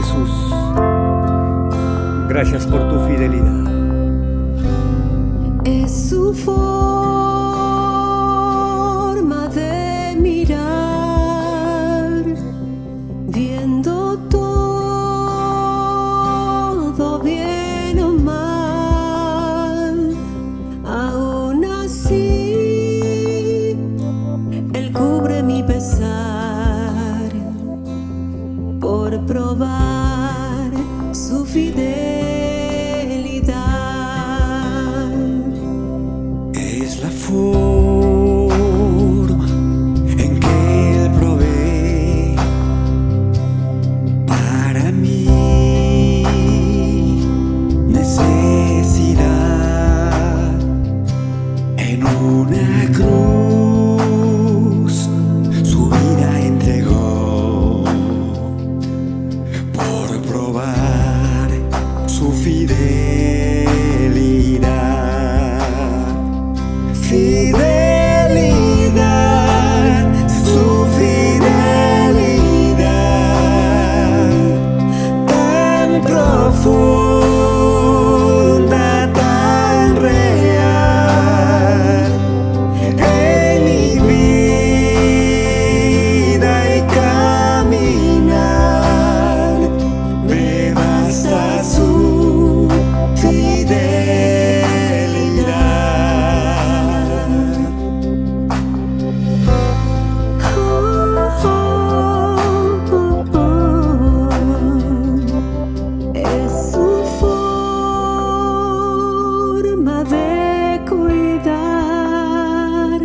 Jesús. Gracias por tu fidelidad. Es su forma de mirar, viendo todo bien o mal. Aún así, Él cubre mi pesar por probar su fidelidad. Es la forma en que Él provee para mi necesidad. En una cruz su vida entregó por probar su fidelidad. Fidelidad, su fidelidad tan profunda, tan real en mi vida y caminar. Me basta su fidelidad. Es su forma de cuidar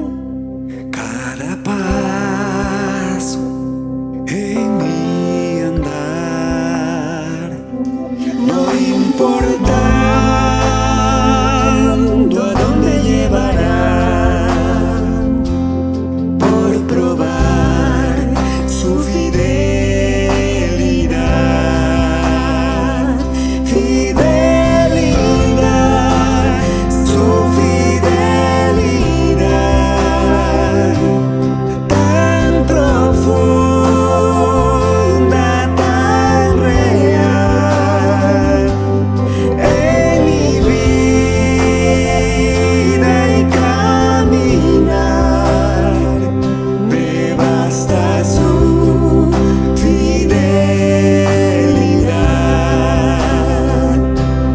Cada paso en mi andar, no importando a dónde llevará, por probar su fidelidad. Fidelidad, su fidelidad tan profunda, tan real en mi vida y caminar. Me basta su fidelidad.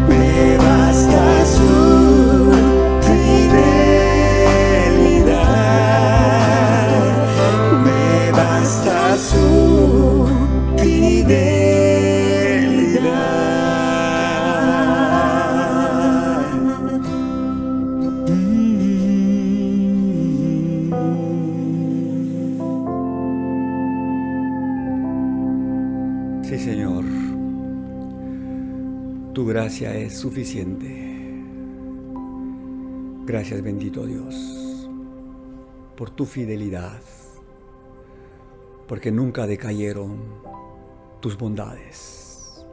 Me basta su fidelidad. Me basta su fidelidad. Sí, Señor. Tu gracia es suficiente. Gracias, bendito Dios, por tu fidelidad, porque nunca decayeron tus bondades.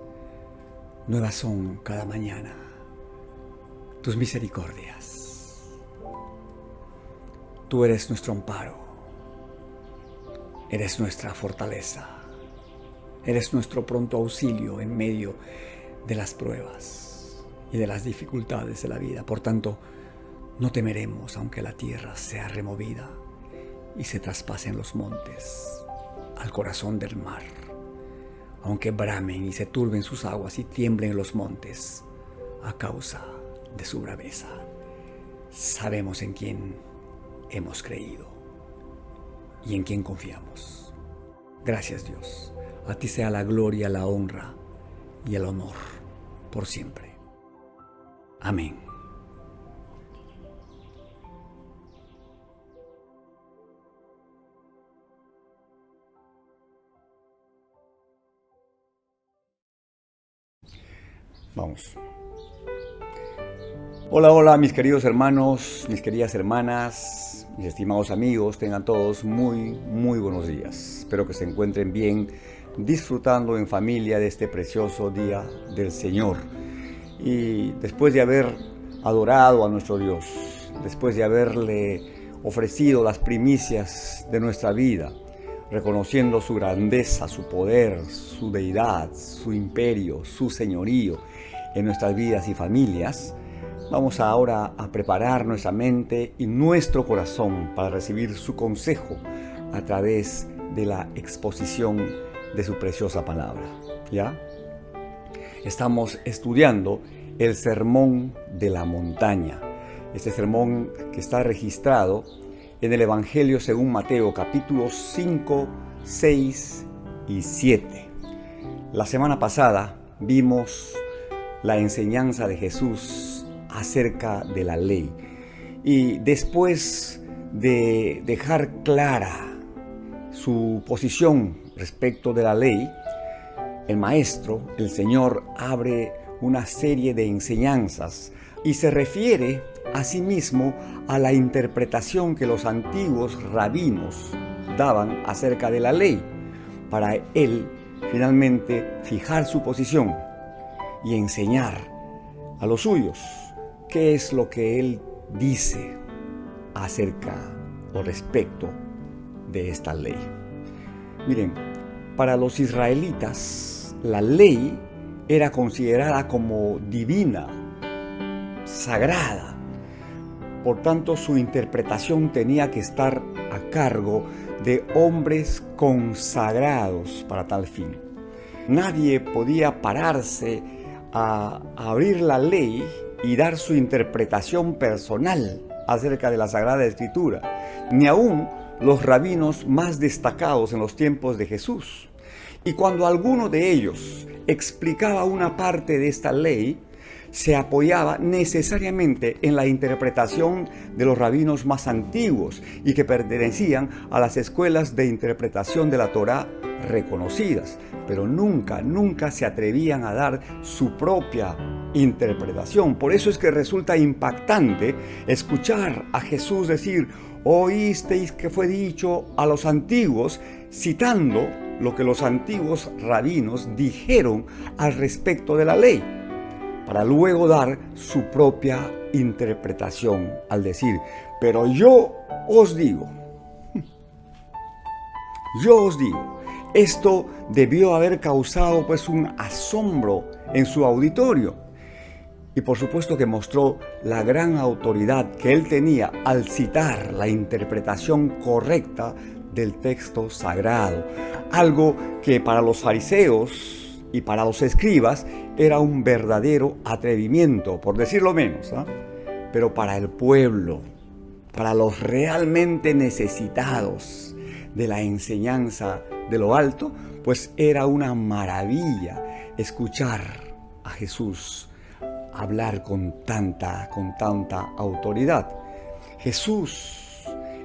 Nuevas son cada mañana tus misericordias. Tú eres nuestro amparo, eres nuestra fortaleza, eres nuestro pronto auxilio en medio de las pruebas y de las dificultades de la vida. Por tanto, no temeremos aunque la tierra sea removida y se traspasen los montes al corazón del mar, aunque bramen y se turben sus aguas y tiemblen los montes a causa de su braveza. Sabemos en quién hemos creído y en quién confiamos. Gracias, Dios. A ti sea la gloria, la honra y el honor por siempre. Amén. Vamos. Hola, hola, mis queridos hermanos, mis queridas hermanas, mis estimados amigos, tengan todos muy buenos días. Espero que se encuentren bien, disfrutando en familia de este precioso día del Señor. Y después de haber adorado a nuestro Dios, después de haberle ofrecido las primicias de nuestra vida, reconociendo su grandeza, su poder, su deidad, su imperio, su señorío en nuestras vidas y familias, vamos ahora a preparar nuestra mente y nuestro corazón para recibir su consejo a través de la exposición de su preciosa palabra. ¿Ya? Estamos estudiando el Sermón de la Montaña. Este sermón que está registrado en el Evangelio según Mateo, capítulos 5, 6 y 7. La semana pasada vimos la enseñanza de Jesús acerca de la ley. Y después de dejar clara su posición respecto de la ley, el Maestro, el Señor, abre una serie de enseñanzas y se refiere asimismo a la interpretación que los antiguos rabinos daban acerca de la ley, para él finalmente fijar su posición y enseñar a los suyos qué es lo que él dice acerca o respecto de esta ley. Miren, para los israelitas la ley era considerada como divina, sagrada. Por tanto, su interpretación tenía que estar a cargo de hombres consagrados para tal fin. Nadie podía pararse a abrir la ley y dar su interpretación personal acerca de la Sagrada Escritura, ni aún los rabinos más destacados en los tiempos de Jesús. Y cuando alguno de ellos explicaba una parte de esta ley, se apoyaba necesariamente en la interpretación de los rabinos más antiguos y que pertenecían a las escuelas de interpretación de la Torá reconocidas, pero nunca se atrevían a dar su propia interpretación. Por eso es que resulta impactante escuchar a Jesús decir: oísteis que fue dicho a los antiguos, citando lo que los antiguos rabinos dijeron al respecto de la ley, para luego dar su propia interpretación al decir: pero yo os digo. Esto debió haber causado pues un asombro en su auditorio. Y por supuesto que mostró la gran autoridad que él tenía al citar la interpretación correcta del texto sagrado. Algo que para los fariseos y para los escribas era un verdadero atrevimiento, por decirlo menos, ¿eh? Pero para el pueblo, para los realmente necesitados de la enseñanza de lo alto, pues era una maravilla escuchar a Jesús hablar con tanta autoridad. Jesús,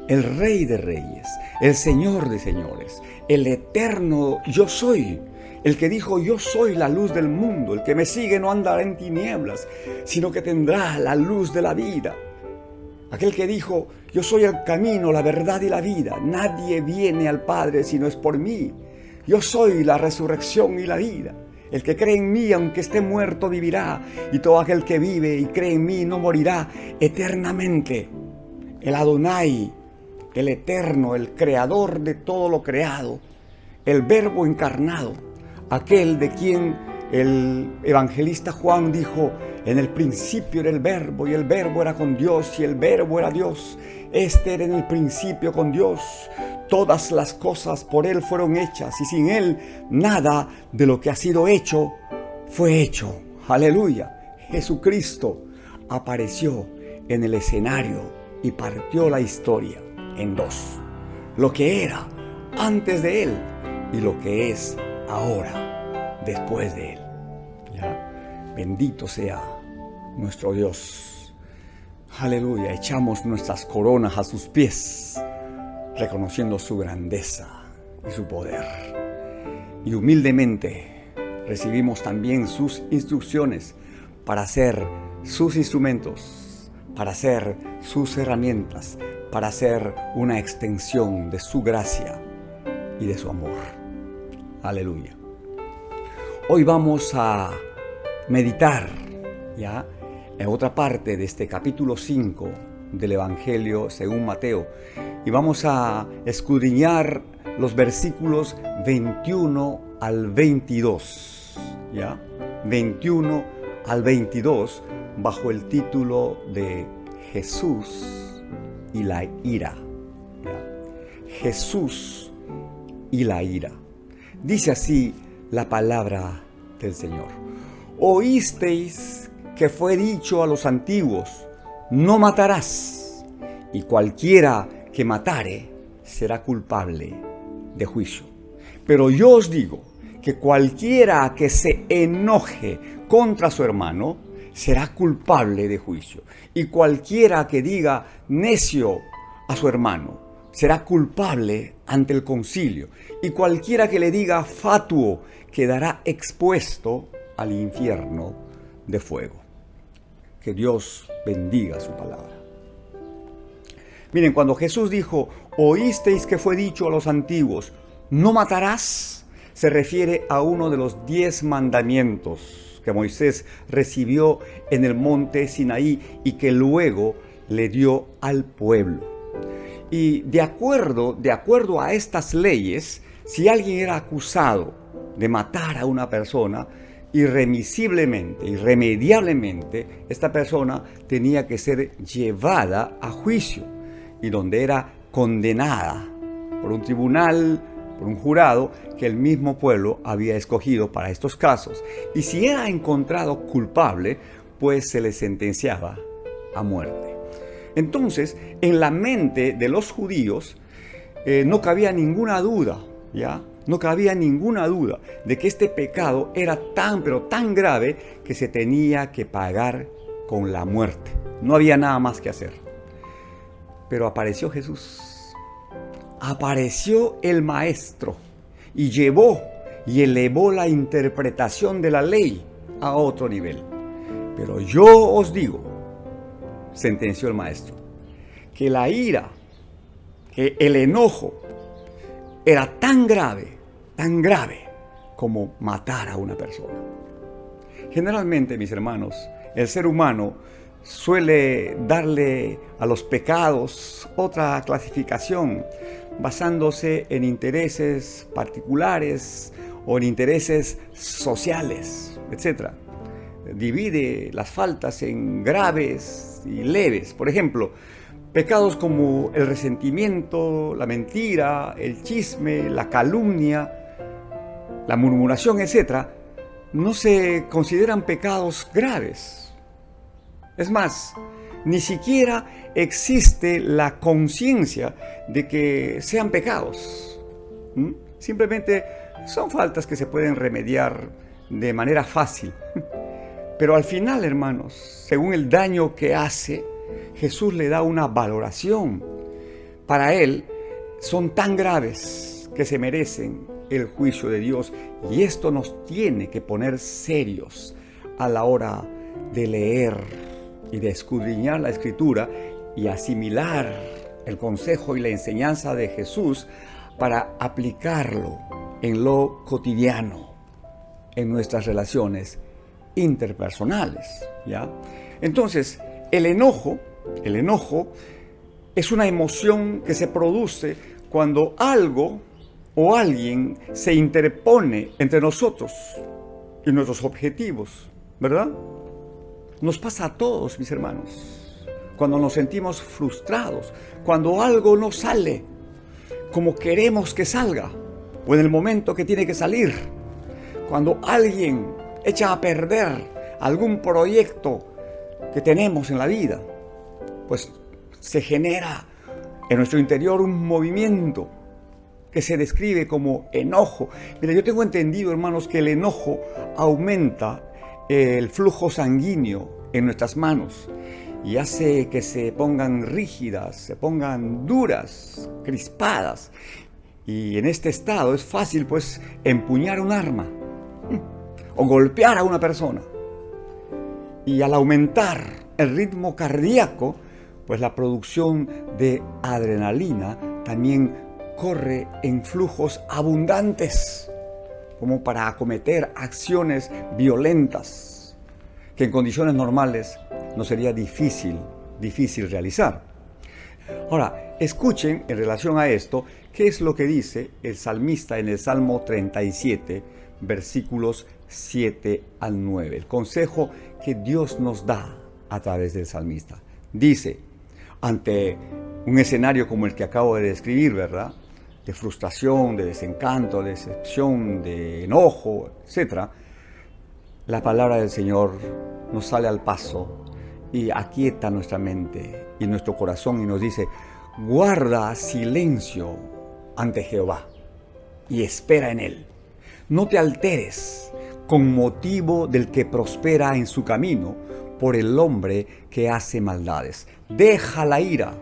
el Rey de Reyes, el Señor de Señores, el eterno yo soy, el que dijo: yo soy la luz del mundo, el que me sigue no andará en tinieblas, sino que tendrá la luz de la vida. Aquel que dijo: yo soy el camino, la verdad y la vida, nadie viene al Padre si no es por mí. Yo soy la resurrección y la vida. El que cree en mí, aunque esté muerto, vivirá, y todo aquel que vive y cree en mí no morirá eternamente. El Adonai, el eterno, el creador de todo lo creado, el Verbo encarnado, aquel de quien el evangelista Juan dijo: en el principio era el Verbo, y el Verbo era con Dios, y el Verbo era Dios. Este era en el principio con Dios. Todas las cosas por Él fueron hechas, y sin Él nada de lo que ha sido hecho fue hecho. Aleluya. Jesucristo apareció en el escenario y partió la historia en dos: lo que era antes de Él y lo que es ahora después de Él. ¿Ya? Bendito sea nuestro Dios. Aleluya. Echamos nuestras coronas a sus pies, reconociendo su grandeza y su poder. Y humildemente recibimos también sus instrucciones para ser sus instrumentos, para ser sus herramientas, para ser una extensión de su gracia y de su amor. Aleluya. Hoy vamos a meditar ya en otra parte de este capítulo 5 del Evangelio según Mateo, y vamos a escudriñar los versículos 21 al 22, ¿ya? 21 al 22, bajo el título de Jesús y la ira. ¿Ya? Jesús y la ira. Dice así la palabra del Señor. Oísteis que fue dicho a los antiguos, no matarás, y cualquiera que matare será culpable de juicio. Pero yo os digo que cualquiera que se enoje contra su hermano será culpable de juicio. Y cualquiera que diga necio a su hermano será culpable ante el concilio. Y cualquiera que le diga fatuo quedará expuesto al infierno de fuego. Que Dios bendiga su palabra. Miren, cuando Jesús dijo, oísteis que fue dicho a los antiguos, no matarás, se refiere a uno de los 10 mandamientos que Moisés recibió en el monte Sinaí y que luego le dio al pueblo. Y de acuerdo a estas leyes, si alguien era acusado de matar a una persona, irremediablemente, esta persona tenía que ser llevada a juicio y donde era condenada por un tribunal, por un jurado que el mismo pueblo había escogido para estos casos. Y si era encontrado culpable, pues se le sentenciaba a muerte. Entonces, en la mente de los judíos no cabía ninguna duda, ¿ya? No cabía ninguna duda de que este pecado era tan, pero tan grave que se tenía que pagar con la muerte. No había nada más que hacer. Pero apareció Jesús. Apareció el Maestro y llevó y elevó la interpretación de la ley a otro nivel. Pero yo os digo, sentenció el Maestro, que la ira, que el enojo era tan grave como matar a una persona. Generalmente, mis hermanos, el ser humano suele darle a los pecados otra clasificación basándose en intereses particulares o en intereses sociales, etc. Divide las faltas en graves y leves. Por ejemplo, pecados como el resentimiento, la mentira, el chisme, la calumnia, la murmuración, etc., no se consideran pecados graves. Es más, ni siquiera existe la conciencia de que sean pecados. Simplemente son faltas que se pueden remediar de manera fácil. Pero al final, hermanos, según el daño que hace, Jesús le da una valoración. Para Él son tan graves que se merecen el juicio de Dios. Y esto nos tiene que poner serios a la hora de leer y de escudriñar la Escritura y asimilar el consejo y la enseñanza de Jesús para aplicarlo en lo cotidiano, en nuestras relaciones interpersonales, ¿ya? Entonces, el enojo es una emoción que se produce cuando algo o alguien se interpone entre nosotros y nuestros objetivos, ¿verdad? Nos pasa a todos, mis hermanos, cuando nos sentimos frustrados, cuando algo no sale como queremos que salga, o en el momento que tiene que salir, cuando alguien echa a perder algún proyecto que tenemos en la vida, pues se genera en nuestro interior un movimiento que se describe como enojo. Mira, yo tengo entendido, hermanos, que el enojo aumenta el flujo sanguíneo en nuestras manos y hace que se pongan rígidas, se pongan duras, crispadas. Y en este estado es fácil, pues, empuñar un arma o golpear a una persona. Y al aumentar el ritmo cardíaco, pues la producción de adrenalina también corre en flujos abundantes, como para acometer acciones violentas que en condiciones normales no sería difícil realizar. Ahora, escuchen en relación a esto, qué es lo que dice el salmista en el Salmo 37, versículos 7 al 9. El consejo que Dios nos da a través del salmista. Dice, ante un escenario como el que acabo de describir, ¿verdad?, de frustración, de desencanto, de decepción, de enojo, etc., la palabra del Señor nos sale al paso y aquieta nuestra mente y nuestro corazón y nos dice, guarda silencio ante Jehová y espera en Él. No te alteres con motivo del que prospera en su camino por el hombre que hace maldades. Deja la ira,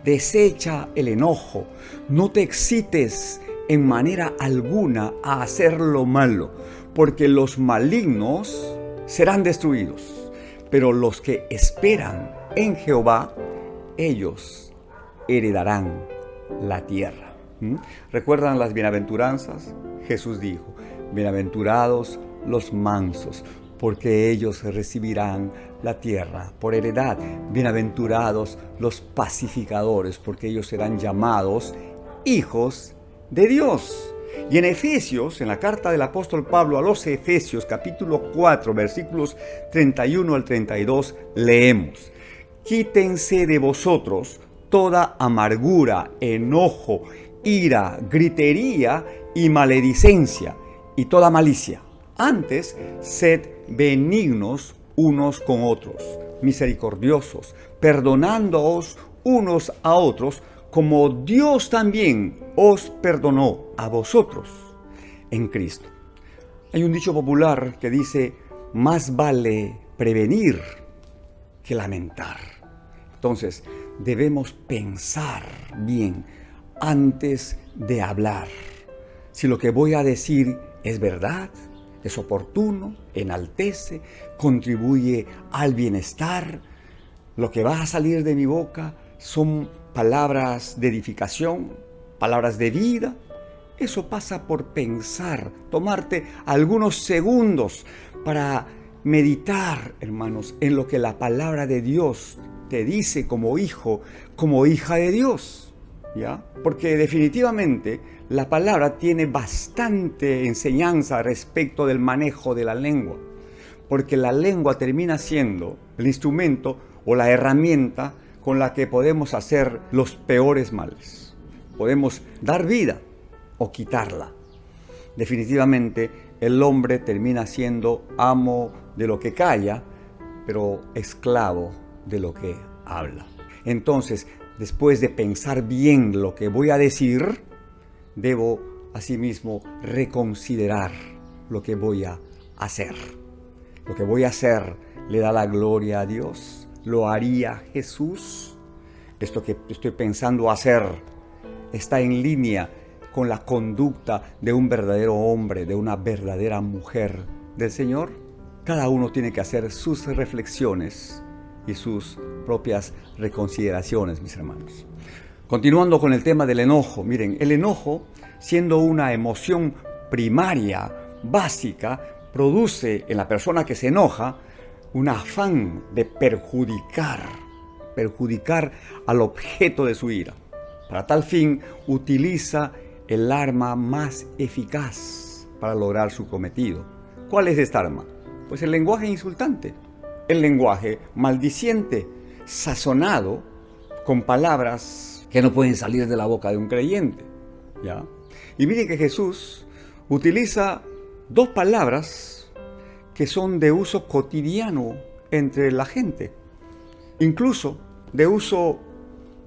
desecha el enojo, no te excites en manera alguna a hacer lo malo, porque los malignos serán destruidos, pero los que esperan en Jehová, ellos heredarán la tierra. ¿Recuerdan las bienaventuranzas? Jesús dijo, bienaventurados los mansos, porque ellos recibirán la tierra por heredad. Bienaventurados los pacificadores, porque ellos serán llamados hijos de Dios. Y en Efesios, en la carta del apóstol Pablo a los Efesios, capítulo 4, versículos 31 al 32, leemos, quítense de vosotros toda amargura, enojo, ira, gritería y maledicencia y toda malicia. Antes, sed benignos unos con otros, misericordiosos, perdonándoos unos a otros, como Dios también os perdonó a vosotros en Cristo. Hay un dicho popular que dice, más vale prevenir que lamentar. Entonces, debemos pensar bien antes de hablar. Si lo que voy a decir es verdad, es oportuno, enaltece, contribuye al bienestar, lo que va a salir de mi boca son palabras de edificación, palabras de vida. Eso pasa por pensar, tomarte algunos segundos para meditar, hermanos, en lo que la palabra de Dios te dice como hijo, como hija de Dios, ¿ya? Porque definitivamente la palabra tiene bastante enseñanza respecto del manejo de la lengua, porque la lengua termina siendo el instrumento o la herramienta con la que podemos hacer los peores males. Podemos dar vida o quitarla. Definitivamente el hombre termina siendo amo de lo que calla, pero esclavo de lo que habla. Entonces, después de pensar bien lo que voy a decir, debo asimismo reconsiderar lo que voy a hacer. Lo que voy a hacer le da la gloria a Dios. ¿Lo haría Jesús? Esto que estoy pensando hacer está en línea con la conducta de un verdadero hombre, de una verdadera mujer del Señor. Cada uno tiene que hacer sus reflexiones y sus propias reconsideraciones, mis hermanos. Continuando con el tema del enojo, miren, el enojo, siendo una emoción primaria, básica, produce en la persona que se enoja un afán de perjudicar al objeto de su ira. Para tal fin, utiliza el arma más eficaz para lograr su cometido. ¿Cuál es esta arma? Pues el lenguaje insultante, el lenguaje maldiciente, sazonado con palabras que no pueden salir de la boca de un creyente, ¿ya? Y miren que Jesús utiliza dos palabras que son de uso cotidiano entre la gente, incluso de uso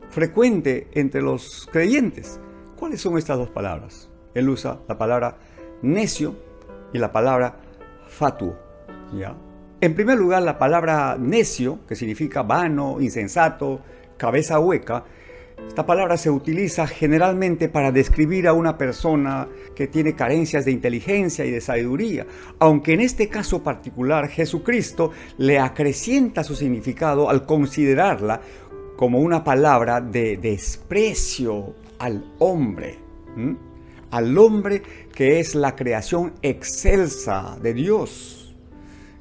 frecuente entre los creyentes. ¿Cuáles son estas dos palabras? Él usa la palabra necio y la palabra fatuo, ¿ya? En primer lugar, la palabra necio, que significa vano, insensato, cabeza hueca, esta palabra se utiliza generalmente para describir a una persona que tiene carencias de inteligencia y de sabiduría, aunque en este caso particular Jesucristo le acrecienta su significado al considerarla como una palabra de desprecio al hombre que es la creación excelsa de Dios,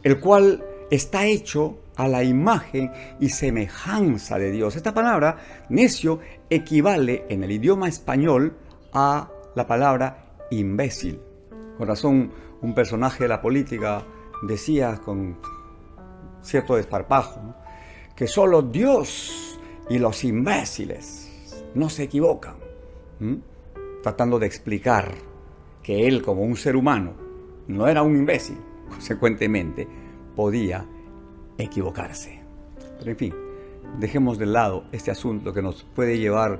el cual está hecho a la imagen y semejanza de Dios. Esta palabra, necio, equivale en el idioma español a la palabra imbécil. Con razón, un personaje de la política decía con cierto desparpajo, ¿no?, que solo Dios y los imbéciles no se equivocan, tratando de explicar que él, como un ser humano, no era un imbécil, consecuentemente podía equivocarse. Pero en fin, dejemos de lado este asunto que nos puede llevar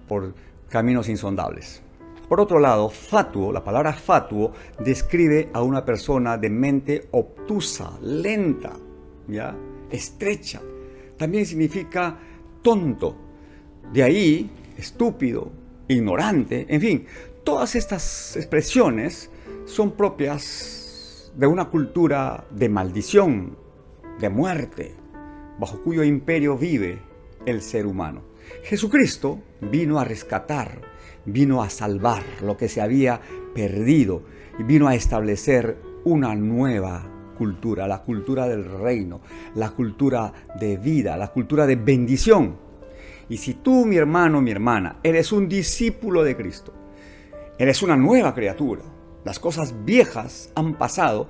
por caminos insondables. Por otro lado, fatuo, la palabra fatuo, describe a una persona de mente obtusa, lenta, ¿ya?, estrecha. También significa tonto. De ahí, estúpido, ignorante, en fin, todas estas expresiones son propias de una cultura de maldición, de muerte, bajo cuyo imperio vive el ser humano. Jesucristo vino a rescatar, vino a salvar lo que se había perdido y vino a establecer una nueva cultura, la cultura del reino, la cultura de vida, la cultura de bendición. Y si tú, mi hermano, mi hermana, eres un discípulo de Cristo, eres una nueva criatura, las cosas viejas han pasado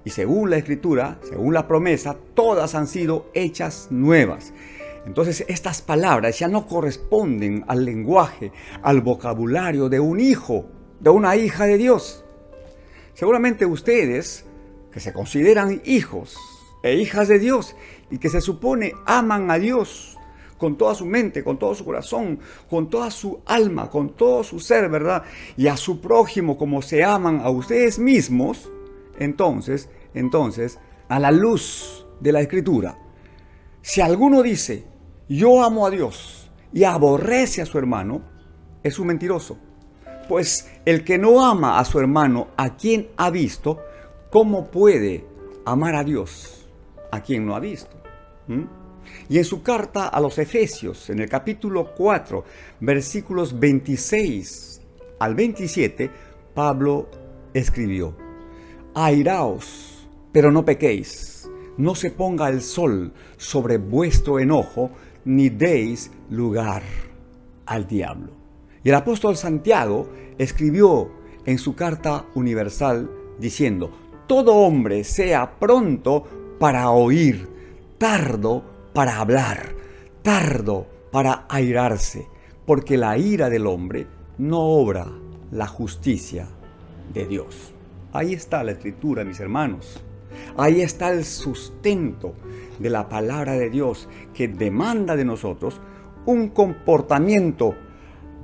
y según la Escritura, según la promesa, todas han sido hechas nuevas. Entonces estas palabras ya no corresponden al lenguaje, al vocabulario de un hijo, de una hija de Dios. Seguramente ustedes, que se consideran hijos e hijas de Dios y que se supone aman a Dios con toda su mente, con todo su corazón, con toda su alma, con todo su ser, ¿verdad?, y a su prójimo como se aman a ustedes mismos, entonces, a la luz de la Escritura, si alguno dice, yo amo a Dios y aborrece a su hermano, es un mentiroso. Pues el que no ama a su hermano, a quien ha visto, ¿cómo puede amar a Dios a quien no ha visto? Y en su carta a los Efesios, en el capítulo 4, versículos 26 al 27, Pablo escribió, airaos, pero no pequéis, no se ponga el sol sobre vuestro enojo, ni deis lugar al diablo. Y el apóstol Santiago escribió en su carta universal diciendo, todo hombre sea pronto para oír, tardo para hablar, tardo para airarse, porque la ira del hombre no obra la justicia de Dios. Ahí está la Escritura, mis hermanos. Ahí está el sustento de la palabra de Dios que demanda de nosotros un comportamiento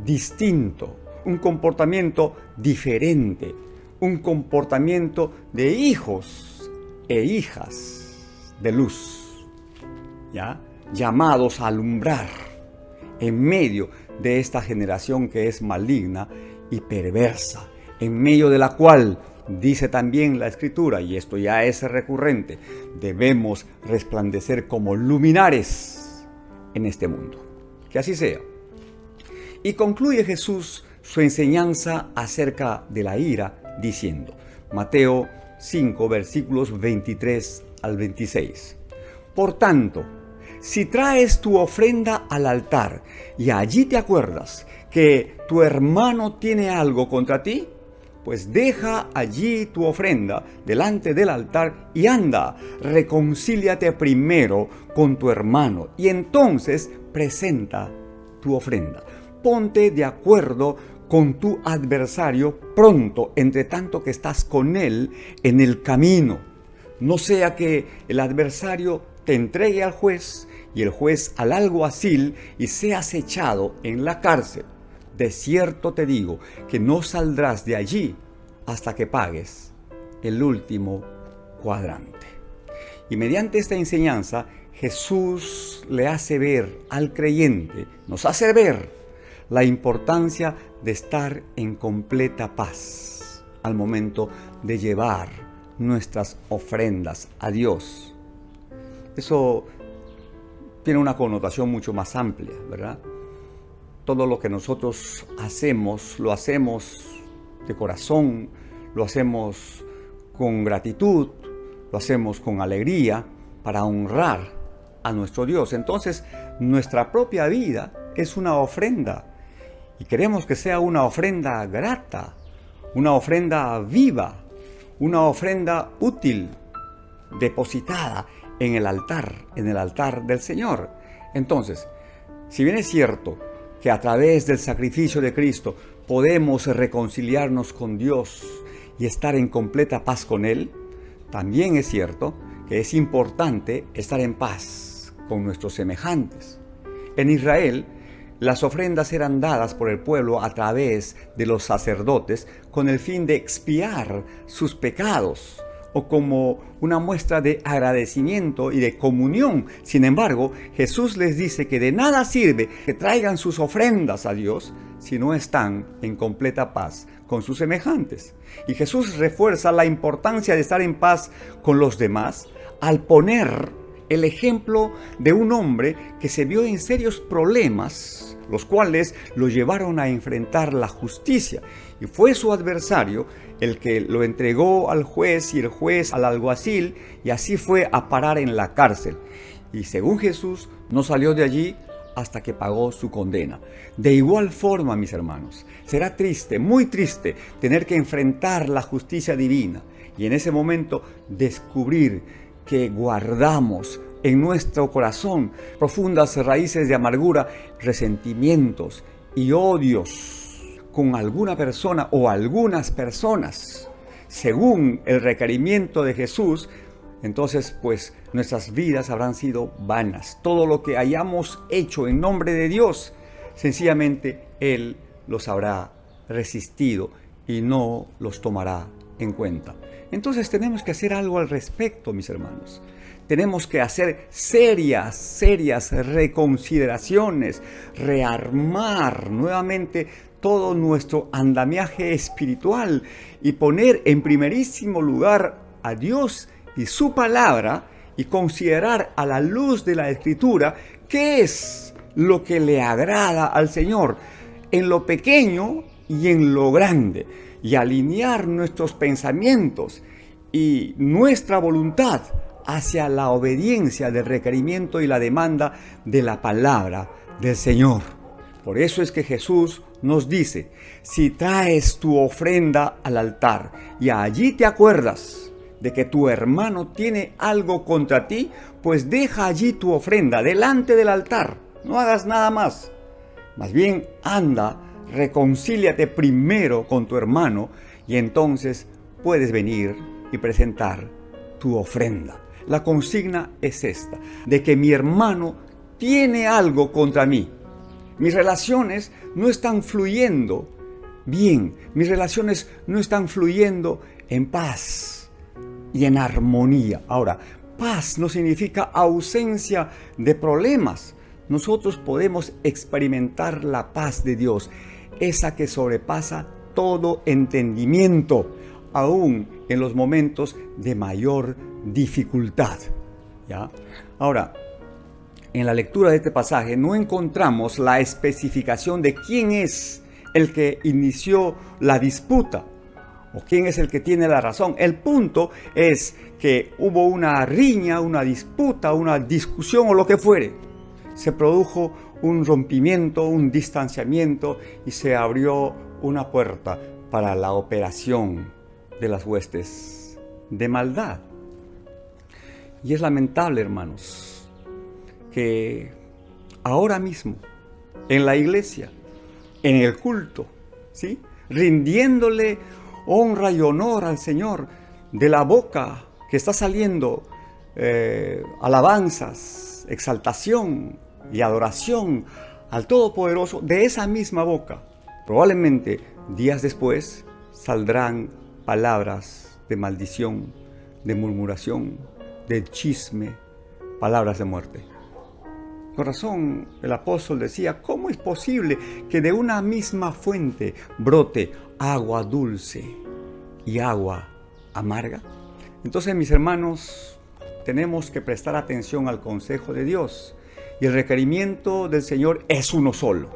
distinto, un comportamiento diferente, un comportamiento de hijos e hijas de luz, ¿ya?, llamados a alumbrar en medio de esta generación que es maligna y perversa, en medio de la cual dice también la Escritura, y esto ya es recurrente, debemos resplandecer como luminares en este mundo. Que así sea. Y concluye Jesús su enseñanza acerca de la ira diciendo, Mateo 5, versículos 23 al 26. Por tanto, si traes tu ofrenda al altar y allí te acuerdas que tu hermano tiene algo contra ti, pues deja allí tu ofrenda delante del altar y anda, reconcíliate primero con tu hermano y entonces presenta tu ofrenda. Ponte de acuerdo con tu adversario pronto, entre tanto que estás con él en el camino. No sea que el adversario te entregue al juez y el juez al alguacil y seas echado en la cárcel. De cierto te digo que no saldrás de allí hasta que pagues el último cuadrante. Y mediante esta enseñanza, Jesús le hace ver al creyente, nos hace ver la importancia de estar en completa paz al momento de llevar nuestras ofrendas a Dios. Eso tiene una connotación mucho más amplia, ¿verdad? Todo lo que nosotros hacemos, lo hacemos de corazón, lo hacemos con gratitud, lo hacemos con alegría para honrar a nuestro Dios. Entonces, nuestra propia vida es una ofrenda y queremos que sea una ofrenda grata, una ofrenda viva, una ofrenda útil, depositada en el altar del Señor. Entonces, si bien es cierto que a través del sacrificio de Cristo podemos reconciliarnos con Dios y estar en completa paz con Él, también es cierto que es importante estar en paz con nuestros semejantes. En Israel, las ofrendas eran dadas por el pueblo a través de los sacerdotes con el fin de expiar sus pecados o como una muestra de agradecimiento y de comunión. Sin embargo, Jesús les dice que de nada sirve que traigan sus ofrendas a Dios si no están en completa paz con sus semejantes. Y Jesús refuerza la importancia de estar en paz con los demás al poner el ejemplo de un hombre que se vio en serios problemas, los cuales lo llevaron a enfrentar la justicia. Y fue su adversario el que lo entregó al juez y el juez al alguacil, y así fue a parar en la cárcel. Y según Jesús, no salió de allí hasta que pagó su condena. De igual forma, mis hermanos, será triste, muy triste, tener que enfrentar la justicia divina y en ese momento descubrir que guardamos en nuestro corazón profundas raíces de amargura, resentimientos y odios con alguna persona o algunas personas. Según el requerimiento de Jesús, entonces pues nuestras vidas habrán sido vanas. Todo lo que hayamos hecho en nombre de Dios, sencillamente Él los habrá resistido y no los tomará en cuenta. Entonces tenemos que hacer algo al respecto, mis hermanos. Tenemos que hacer serias reconsideraciones, rearmar nuevamente todo nuestro andamiaje espiritual y poner en primerísimo lugar a Dios y su palabra y considerar a la luz de la Escritura qué es lo que le agrada al Señor en lo pequeño y en lo grande, y alinear nuestros pensamientos y nuestra voluntad hacia la obediencia del requerimiento y la demanda de la palabra del Señor. Por eso es que Jesús nos dice: si traes tu ofrenda al altar y allí te acuerdas de que tu hermano tiene algo contra ti, pues deja allí tu ofrenda delante del altar. No hagas nada más. Más bien anda, reconcíliate primero con tu hermano y entonces puedes venir y presentar tu ofrenda. La consigna es esta, de que mi hermano tiene algo contra mí. Mis relaciones no están fluyendo bien, mis relaciones no están fluyendo en paz y en armonía. Ahora, paz no significa ausencia de problemas. Nosotros podemos experimentar la paz de Dios, esa que sobrepasa todo entendimiento, aún en los momentos de mayor dificultad. ¿Ya? Ahora, en la lectura de este pasaje no encontramos la especificación de quién es el que inició la disputa o quién es el que tiene la razón. El punto es que hubo una riña, una disputa, una discusión o lo que fuere. Se produjo un rompimiento, un distanciamiento y se abrió una puerta para la operación de las huestes de maldad. Y es lamentable, hermanos, que ahora mismo en la iglesia, en el culto, ¿sí?, rindiéndole honra y honor al Señor, de la boca que está saliendo alabanzas, exaltación y adoración al Todopoderoso, de esa misma boca, probablemente días después saldrán palabras de maldición, de murmuración, de chisme, palabras de muerte. Con razón, el apóstol decía: ¿cómo es posible que de una misma fuente brote agua dulce y agua amarga? Entonces, mis hermanos, tenemos que prestar atención al consejo de Dios. Y el requerimiento del Señor es uno solo.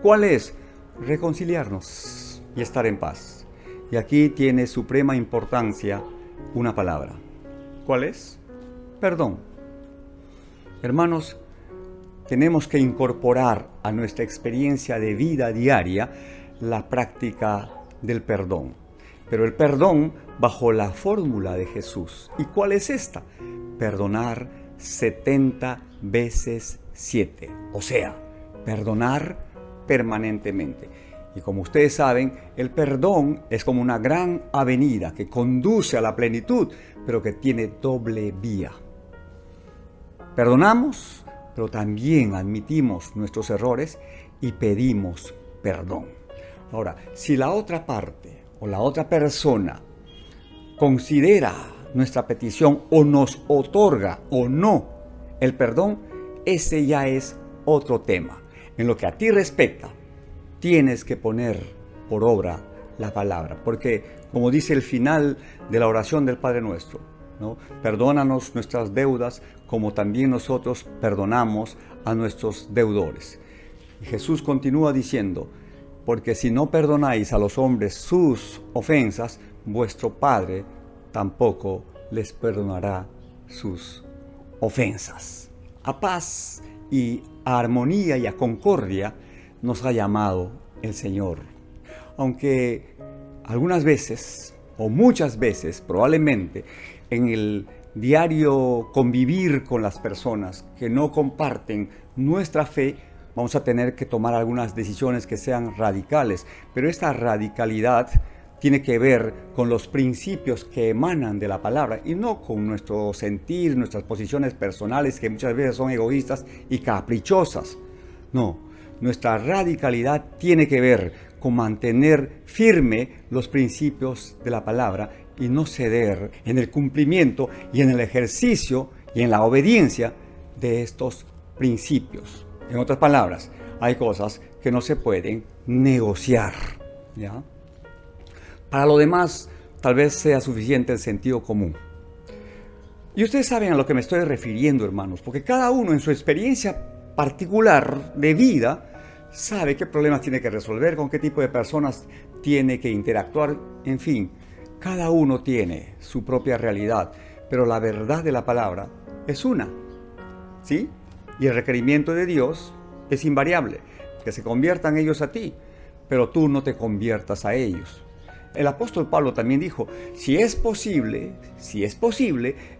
¿Cuál es? Reconciliarnos y estar en paz. Y aquí tiene suprema importancia una palabra: ¿Cuál es? Perdón. Hermanos, tenemos que incorporar a nuestra experiencia de vida diaria la práctica del perdón. Pero el perdón bajo la fórmula de Jesús. ¿Y cuál es esta? Perdonar 70 veces 7. O sea, perdonar permanentemente. Y como ustedes saben, el perdón es como una gran avenida que conduce a la plenitud, pero que tiene doble vía. Perdonamos, pero también admitimos nuestros errores y pedimos perdón. Ahora, si la otra parte o la otra persona considera nuestra petición o nos otorga o no el perdón, ese ya es otro tema. En lo que a ti respecta, tienes que poner por obra la palabra, porque como dice el final de la oración del Padre Nuestro, ¿no? Perdónanos nuestras deudas como también nosotros perdonamos a nuestros deudores. Y Jesús continúa diciendo, porque si no perdonáis a los hombres sus ofensas, vuestro Padre tampoco les perdonará sus ofensas. A paz y a armonía y a concordia nos ha llamado el Señor. Aunque algunas veces, o muchas veces probablemente, en el diario convivir con las personas que no comparten nuestra fe, vamos a tener que tomar algunas decisiones que sean radicales. Pero esta radicalidad tiene que ver con los principios que emanan de la palabra y no con nuestro sentir, nuestras posiciones personales que muchas veces son egoístas y caprichosas. No, nuestra radicalidad tiene que ver con mantener firme los principios de la palabra y no ceder en el cumplimiento y en el ejercicio y en la obediencia de estos principios. En otras palabras, hay cosas que no se pueden negociar, ¿ya? Para lo demás, tal vez sea suficiente el sentido común. Y ustedes saben a lo que me estoy refiriendo, hermanos, porque cada uno en su experiencia particular de vida sabe qué problemas tiene que resolver, con qué tipo de personas tiene que interactuar, en fin, cada uno tiene su propia realidad, pero la verdad de la palabra es una, ¿sí? Y el requerimiento de Dios es invariable, que se conviertan ellos a ti, pero tú no te conviertas a ellos. El apóstol Pablo también dijo, si es posible,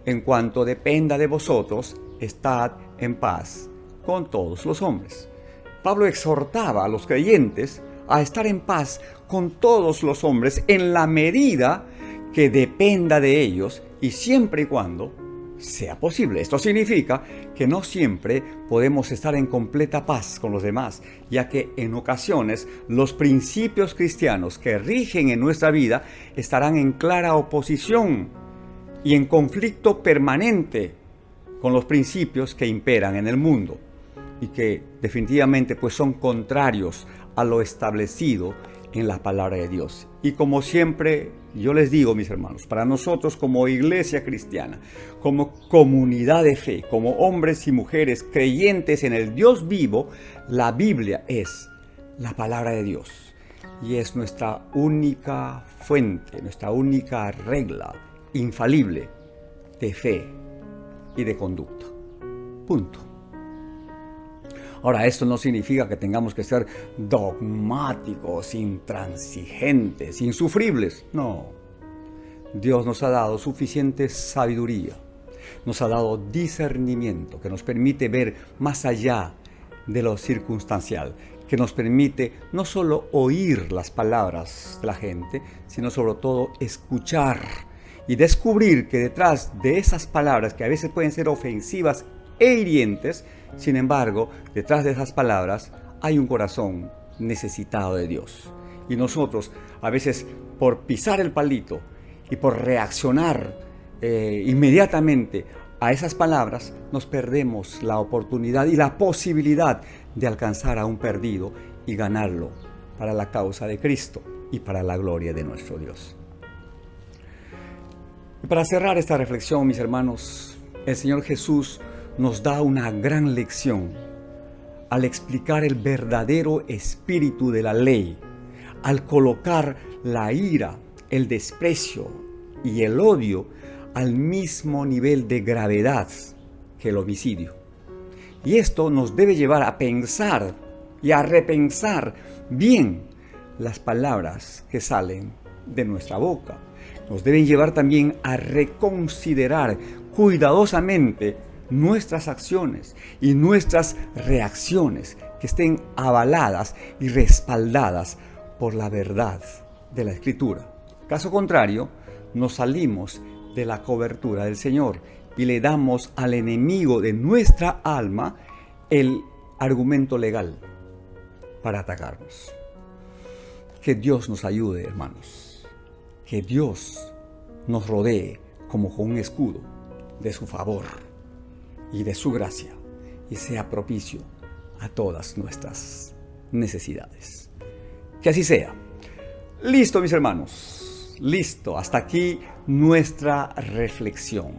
en cuanto dependa de vosotros, estad en paz con todos los hombres. Pablo exhortaba a los creyentes a estar en paz con todos los hombres en la medida que dependa de ellos y siempre y cuando sea posible. Esto significa que no siempre podemos estar en completa paz con los demás, ya que en ocasiones los principios cristianos que rigen en nuestra vida estarán en clara oposición y en conflicto permanente con los principios que imperan en el mundo y que definitivamente pues son contrarios a lo establecido en la palabra de Dios. Y como siempre yo les digo, mis hermanos, para nosotros como iglesia cristiana, como comunidad de fe, como hombres y mujeres creyentes en el Dios vivo, la Biblia es la palabra de Dios y es nuestra única fuente, nuestra única regla infalible de fe y de conducta. Punto. Ahora, esto no significa que tengamos que ser dogmáticos, intransigentes, insufribles. No. Dios nos ha dado suficiente sabiduría, nos ha dado discernimiento que nos permite ver más allá de lo circunstancial, que nos permite no solo oír las palabras de la gente, sino sobre todo escuchar y descubrir que detrás de esas palabras, que a veces pueden ser ofensivas e hirientes, sin embargo, detrás de esas palabras hay un corazón necesitado de Dios. Y nosotros, a veces, por pisar el palito y por reaccionar inmediatamente a esas palabras, nos perdemos la oportunidad y la posibilidad de alcanzar a un perdido y ganarlo para la causa de Cristo y para la gloria de nuestro Dios. Y para cerrar esta reflexión, mis hermanos, el Señor Jesús nos da una gran lección al explicar el verdadero espíritu de la ley, al colocar la ira, el desprecio y el odio al mismo nivel de gravedad que el homicidio. Y esto nos debe llevar a pensar y a repensar bien las palabras que salen de nuestra boca. Nos deben llevar también a reconsiderar cuidadosamente nuestras acciones y nuestras reacciones que estén avaladas y respaldadas por la verdad de la Escritura. Caso contrario, nos salimos de la cobertura del Señor y le damos al enemigo de nuestra alma el argumento legal para atacarnos. Que Dios nos ayude, hermanos. Que Dios nos rodee como con un escudo de su favor y de su gracia y sea propicio a todas nuestras necesidades. Que así sea. Listo, mis hermanos. Listo. Hasta aquí nuestra reflexión.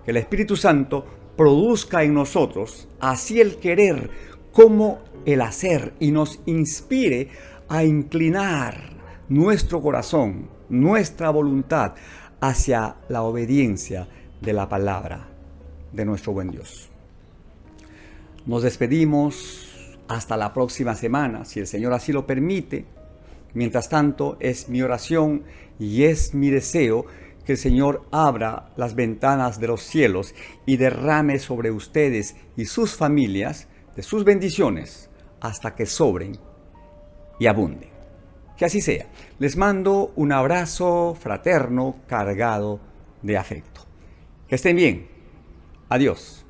Que el Espíritu Santo produzca en nosotros así el querer como el hacer y nos inspire a inclinar nuestro corazón, nuestra voluntad hacia la obediencia de la palabra de nuestro buen Dios. Nos despedimos hasta la próxima semana, si el Señor así lo permite. Mientras tanto, es mi oración y es mi deseo que el Señor abra las ventanas de los cielos y derrame sobre ustedes y sus familias de sus bendiciones hasta que sobren y abunden. Que así sea. Les mando un abrazo fraterno cargado de afecto. Que estén bien. Adiós.